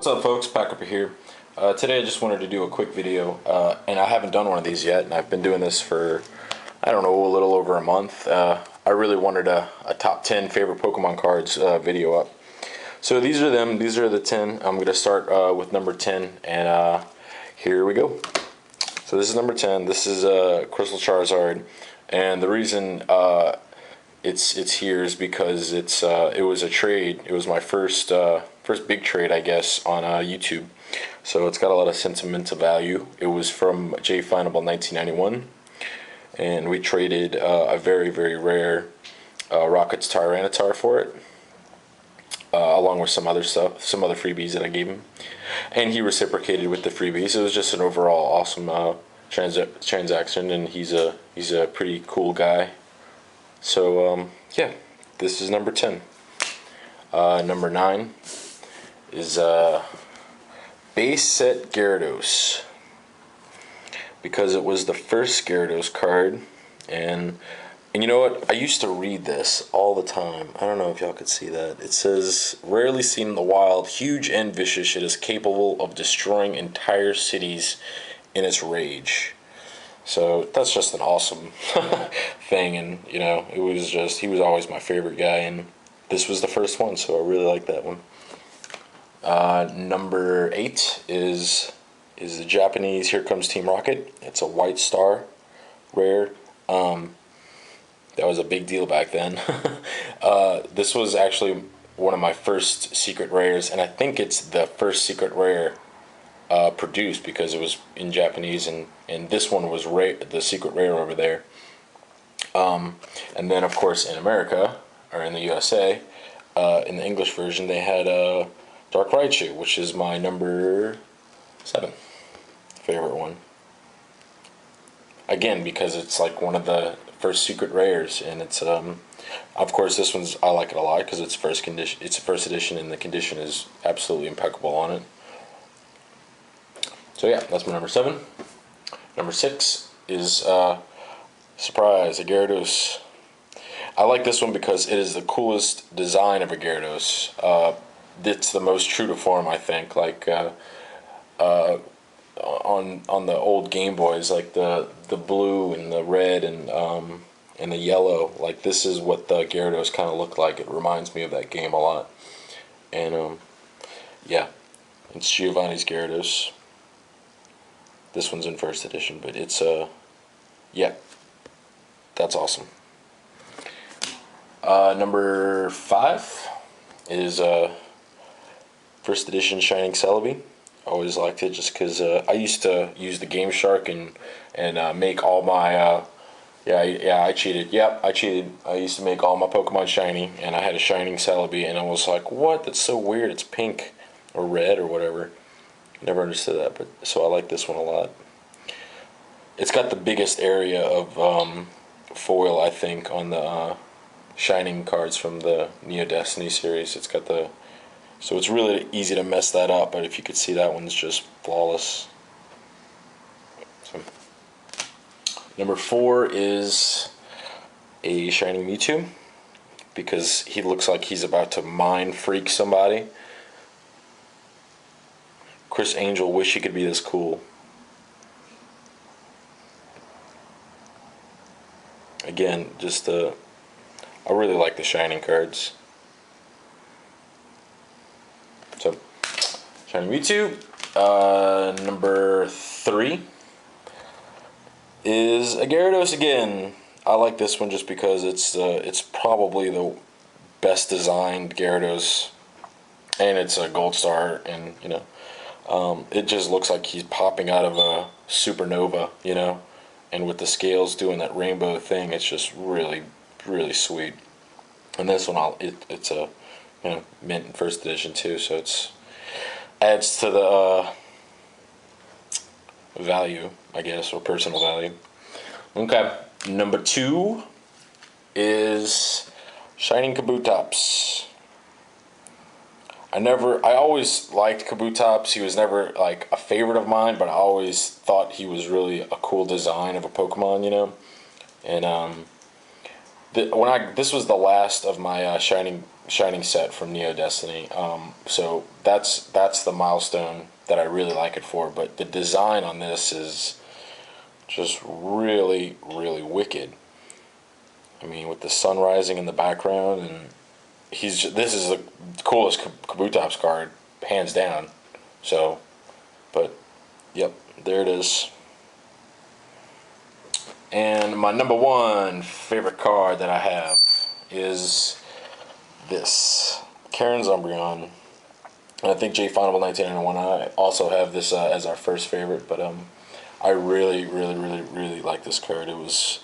What's up, folks? PackRippa here. Today I just wanted to do a quick video, and I haven't done one of these yet, and I've been doing this for, I don't know, a little over a month. I really wanted a top 10 favorite Pokemon cards video up. So these are them. These are the 10. I'm going to start with number 10, and here we go. So this is number 10. This is Crystal Charizard, and the reason it's here is because it was a trade. It was my first big trade, I guess, on YouTube. So it's got a lot of sentimental value. It was from JFindable 1991, and we traded a very rare Rocket's Tyranitar for it, along with some other stuff, some other freebies that I gave him, and he reciprocated with the freebies. It was just an overall awesome transaction, and he's a pretty cool guy. So yeah, this is number 10. Number 9 is base set Gyarados, because it was the first Gyarados card, and you know what? I used to read this all the time. I don't know if y'all could see that. It says, rarely seen in the wild, huge and vicious, it is capable of destroying entire cities in its rage. So that's just an awesome thing, and you know, he was always my favorite guy, and this was the first one, so I really like that one. Number 8 is the Japanese Here Comes Team Rocket. It's a white star, rare. That was a big deal back then. This was actually one of my first secret rares, and I think it's the first secret rare produced, because it was in Japanese, and this one was the secret rare over there. And then of course in America, or in the USA, in the English version, they had Dark Raichu, which is my number 7 favorite one. Again, because it's like one of the first secret rares, and it's of course this one's, I like it a lot because it's first edition, and the condition is absolutely impeccable on it. So yeah, that's my number 7. Number 6 is surprise, a Gyarados. I like this one because it is the coolest design of a Gyarados. It's the most true to form, I think. Like on the old Game Boys, like the blue and the red and the yellow. Like, this is what the Gyarados kind of looked like. It reminds me of that game a lot. And yeah, it's Giovanni's Gyarados. This one's in first edition, but it's yeah, that's awesome. Number 5 is first edition Shining Celebi. I always liked it just because I used to use the Game Shark and make all my I cheated. Yep, I cheated. I used to make all my Pokemon shiny, and I had a Shining Celebi, and I was like, what? That's so weird. It's pink or red or whatever. Never understood that, but so I like this one a lot. It's got the biggest area of foil, I think, on the Shining cards from the Neo Destiny series. It's got the, so it's really easy to mess that up, but if you could see, that one's just flawless. So, number 4 is a Shining Mewtwo, because he looks like he's about to mind freak somebody. Chris Angel, wish he could be this cool. Again, just I really like the Shining cards. So, Shining Mewtwo. Number 3 is a Gyarados again. I like this one just because it's probably the best designed Gyarados, and it's a gold star, and you know, it just looks like he's popping out of a supernova, you know, and with the scales doing that rainbow thing, it's just really sweet. And this one, it's a, you know, mint in first edition too, so it's adds to the value, I guess, or personal value. Okay, number 2 is Shining Kabutops. I always liked Kabutops. He was never like a favorite of mine, but I always thought he was really a cool design of a Pokemon, you know. And This was the last of my shining set from Neo Destiny. So that's the milestone that I really like it for. But the design on this is just really, really wicked. I mean, with the sun rising in the background, and this is the coolest Kabutops card, hands down. So, but yep, there it is. And my number one favorite card that I have is this Karen's Umbreon. And I think J Final 1991. I also have this as our first favorite, but I really, really, really, really like this card. It was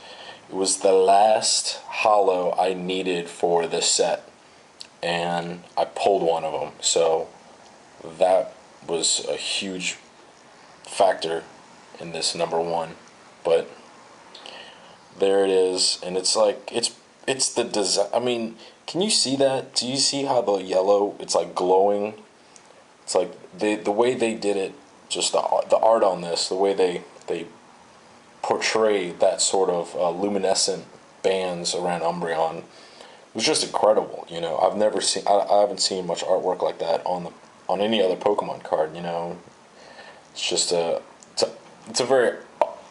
the last holo I needed for this set, and I pulled one of them. So that was a huge factor in this number one. But there it is, and it's like it's the design. I mean, can you see that? Do you see how the yellow? It's like glowing. It's like the way they did it. Just the art on this, the way they portray that sort of luminescent bands around Umbreon was just incredible. You know, I've never seen. I haven't seen much artwork like that on any other Pokemon card. You know, it's just it's a very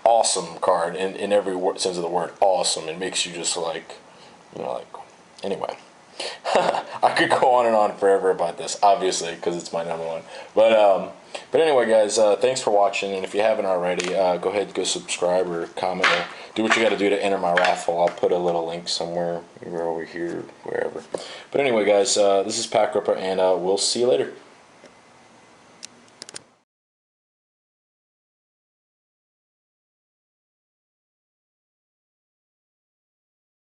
awesome card in every sense of the word. Awesome. It makes you just like, you know, like, anyway. I could go on and on forever about this, obviously, because it's my number one. But anyway, guys, thanks for watching, and if you haven't already, go ahead and go subscribe or comment or do what you got to do to enter my raffle. I'll put a little link somewhere, either over here, wherever. But anyway, guys, this is PackRippa, and we'll see you later.